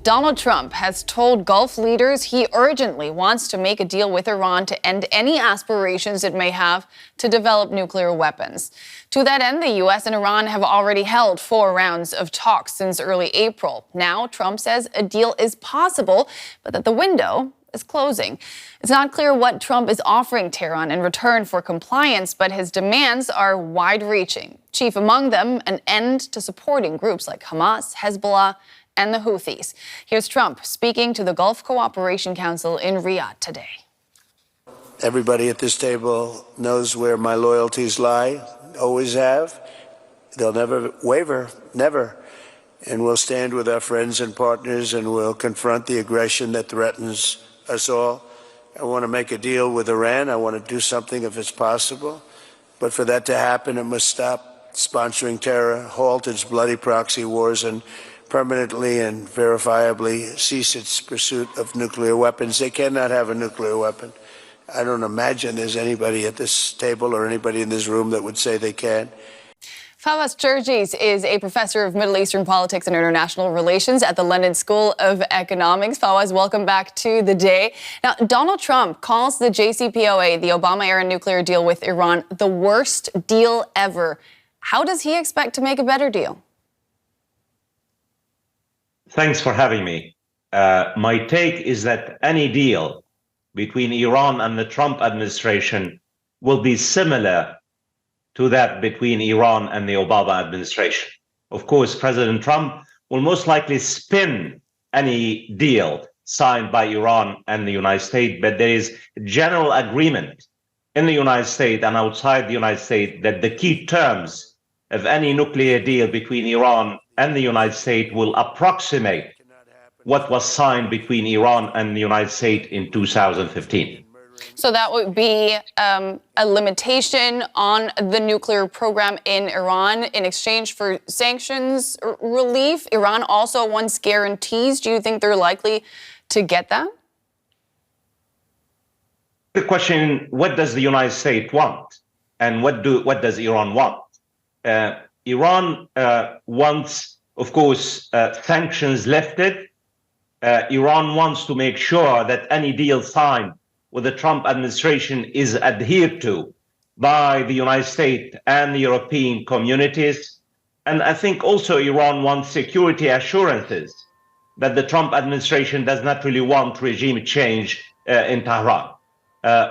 Donald Trump has told Gulf leaders he urgently wants to make a deal with Iran to end any aspirations it may have to develop nuclear weapons. To that end, the U.S. and Iran have already held 4 rounds of talks since early April. Now, Trump says a deal is possible, but that the window is closing. It's not clear what Trump is offering Tehran in return for compliance, but his demands are wide-reaching. Chief among them, an end to supporting groups like Hamas, Hezbollah, and the Houthis. Here's Trump speaking to the Gulf Cooperation Council in Riyadh today. Everybody at this table knows where my loyalties lie, always have. They'll never waver, never. And we'll stand with our friends and partners and we'll confront the aggression that threatens us all. I want to make a deal with Iran. I want to do something if it's possible. But for that to happen, it must stop sponsoring terror, halt its bloody proxy wars, and permanently and verifiably cease its pursuit of nuclear weapons. They cannot have a nuclear weapon. I don't imagine there's anybody at this table or anybody in this room that would say they can. Fawaz Gerges is a professor of Middle Eastern politics and international relations at the London School of Economics. Fawaz, welcome back to the day. Now, Donald Trump calls the JCPOA, the Obama-era nuclear deal with Iran, the worst deal ever. How does he expect to make a better deal? Thanks for having me. My take is that any deal between Iran and the Trump administration will be similar to that between Iran and the Obama administration. Of course, President Trump will most likely spin any deal signed by Iran and the United States, but there is general agreement in the United States and outside the United States that the key terms of any nuclear deal between Iran and the United States will approximate what was signed between Iran and the United States in 2015. So that would be a limitation on the nuclear program in Iran in exchange for sanctions relief. Iran also wants guarantees. Do you think they're likely to get that? The question, what does the United States want? And what does Iran want? Iran wants, of course, sanctions lifted. Iran wants to make sure that any deal signed with the Trump administration is adhered to by the United States and the European communities. And I think also Iran wants security assurances that the Trump administration does not really want regime change in Tehran.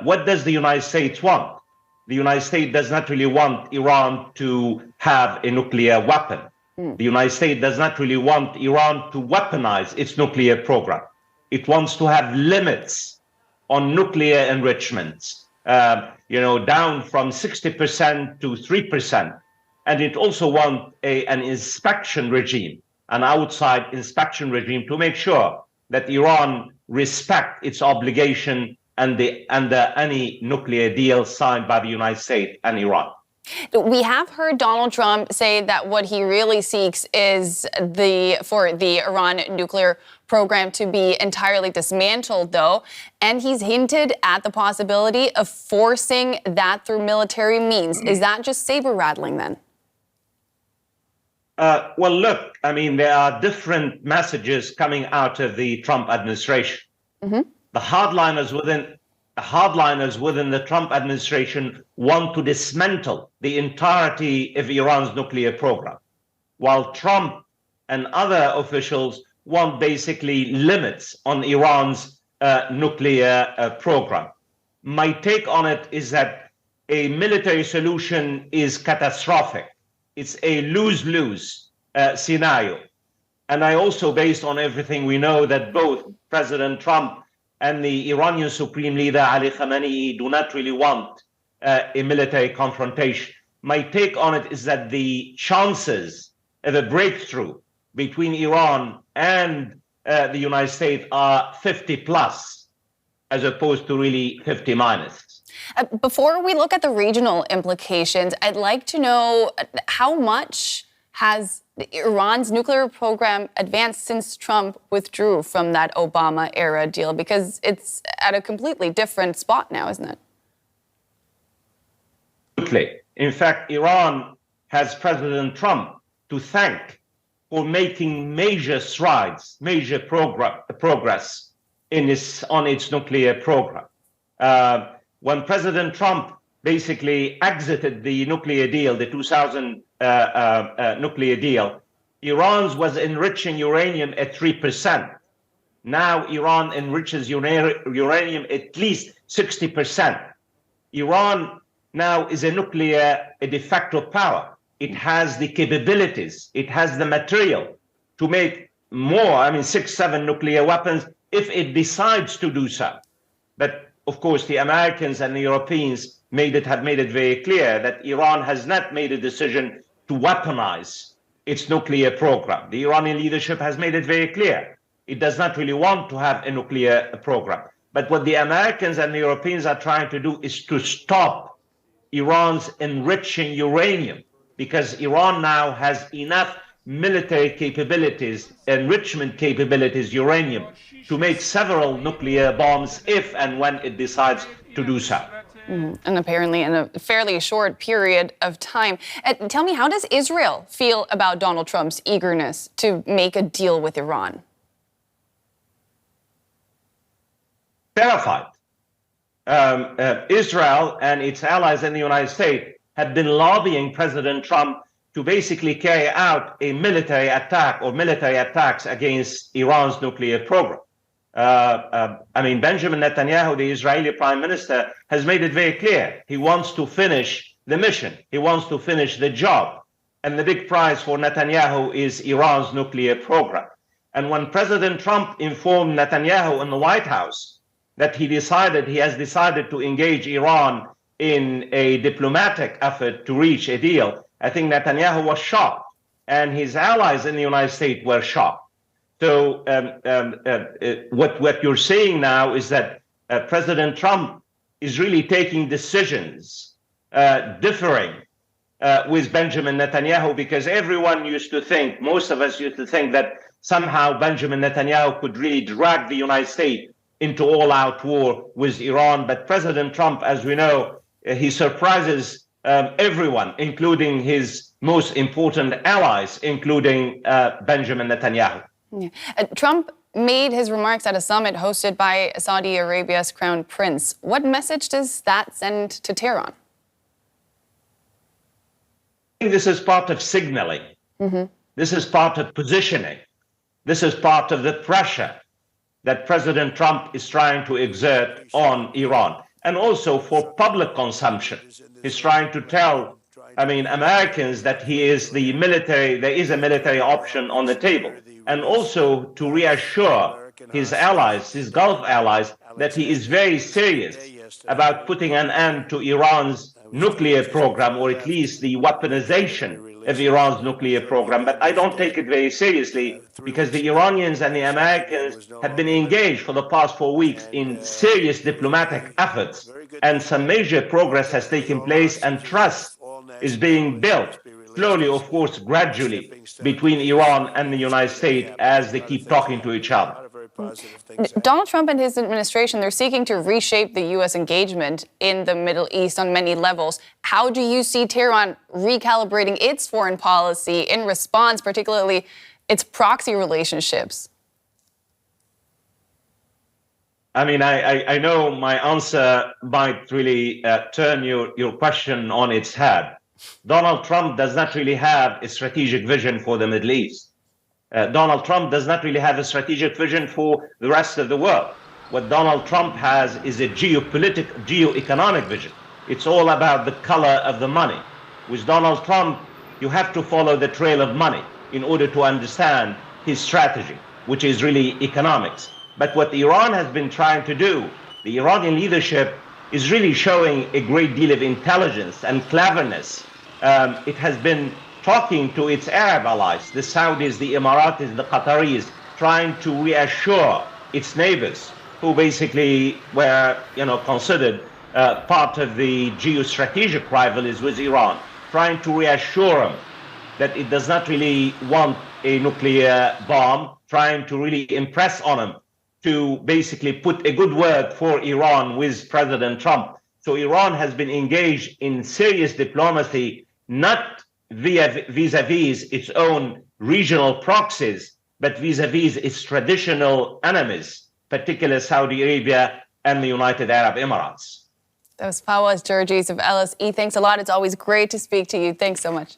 What does the United States want? The United States does not really want Iran to have a nuclear weapon. The United States does not really want Iran to weaponize its nuclear program. It wants to have limits on nuclear enrichments, down from 60% to 3%. And it also wants an inspection regime, an outside inspection regime, to make sure that Iran respect its obligation under any nuclear deal signed by the United States and Iran. We have heard Donald Trump say that what he really seeks is for the Iran nuclear program to be entirely dismantled, though. And he's hinted at the possibility of forcing that through military means. Is that just saber-rattling then? Well, look, I mean, there are different messages coming out of the Trump administration. Mm-hmm. The hardliners within the Trump administration want to dismantle the entirety of Iran's nuclear program, while Trump and other officials want basically limits on Iran's nuclear program. My take on it is that a military solution is catastrophic. It's a lose-lose scenario. And I also, based on everything we know, that both President Trump and the Iranian Supreme Leader Ali Khamenei do not really want a military confrontation. My take on it is that the chances of a breakthrough between Iran and the United States are 50 plus, as opposed to really 50 minus. Before we look at the regional implications, I'd like to know how much has Iran's nuclear program advanced since Trump withdrew from that Obama-era deal? Because it's at a completely different spot now, isn't it? Absolutely. In fact, Iran has President Trump to thank for making major strides, major progress on its nuclear program. When President Trump basically exited the nuclear deal, the 2000 nuclear deal, Iran was enriching uranium at 3%. Now Iran enriches uranium at least 60%. Iran now is a de facto power. It has the capabilities, it has the material to make more, 6, 7 nuclear weapons if it decides to do so. But of course, the Americans and the Europeans have made it very clear that Iran has not made a decision to weaponize its nuclear program. The Iranian leadership has made it very clear. It does not really want to have a nuclear program. But what the Americans and the Europeans are trying to do is to stop Iran's enriching uranium, because Iran now has enough military capabilities, enrichment capabilities, uranium, to make several nuclear bombs if and when it decides to do so. And apparently in a fairly short period of time. Tell me, how does Israel feel about Donald Trump's eagerness to make a deal with Iran? Terrified. Israel and its allies in the United States have been lobbying President Trump to basically carry out a military attack or military attacks against Iran's nuclear program. Benjamin Netanyahu, the Israeli prime minister, has made it very clear. He wants to finish the mission. He wants to finish the job. And the big prize for Netanyahu is Iran's nuclear program. And when President Trump informed Netanyahu in the White House that he has decided to engage Iran in a diplomatic effort to reach a deal, I think Netanyahu was shocked, and his allies in the United States were shocked. So what you're seeing now is that President Trump is really taking decisions differing with Benjamin Netanyahu, because everyone used to think, most of us used to think, that somehow Benjamin Netanyahu could really drag the United States into all-out war with Iran. But President Trump, as we know, he surprises everyone, including his most important allies, including Benjamin Netanyahu. Yeah. Trump made his remarks at a summit hosted by Saudi Arabia's crown prince. What message does that send to Tehran? I think this is part of signaling. Mm-hmm. This is part of positioning. This is part of the pressure that President Trump is trying to exert on Iran, and also for public consumption. He's trying to tell, Americans that there is a military option on the table, and also to reassure his allies, his Gulf allies, that he is very serious about putting an end to Iran's nuclear program, or at least the weaponization of Iran's nuclear program. But I don't take it very seriously, because the Iranians and the Americans have been engaged for the past 4 weeks in serious diplomatic efforts, and some major progress has taken place, and trust is being built slowly, of course, gradually, between Iran and the United States as they keep talking to each other. Donald Trump and his administration, they're seeking to reshape the U.S. engagement in the Middle East on many levels. How do you see Tehran recalibrating its foreign policy in response, particularly its proxy relationships? I know my answer might really turn your question on its head. Donald Trump does not really have a strategic vision for the Middle East. Donald Trump does not really have a strategic vision for the rest of the world. What Donald Trump has is a geo-economic vision. It's all about the color of the money. With Donald Trump, you have to follow the trail of money in order to understand his strategy, which is really economics. But what Iran has been trying to do, the Iranian leadership is really showing a great deal of intelligence and cleverness. It has been talking to its Arab allies, the Saudis, the Emiratis, the Qataris, trying to reassure its neighbors, who basically were, considered part of the geostrategic rivalries with Iran, trying to reassure them that it does not really want a nuclear bomb, trying to really impress on them to basically put a good word for Iran with President Trump. So Iran has been engaged in serious diplomacy, not vis-a-vis its own regional proxies, but vis-a-vis its traditional enemies, particularly Saudi Arabia and the United Arab Emirates. That was Fawaz Gerges of LSE. Thanks a lot. It's always great to speak to you. Thanks so much.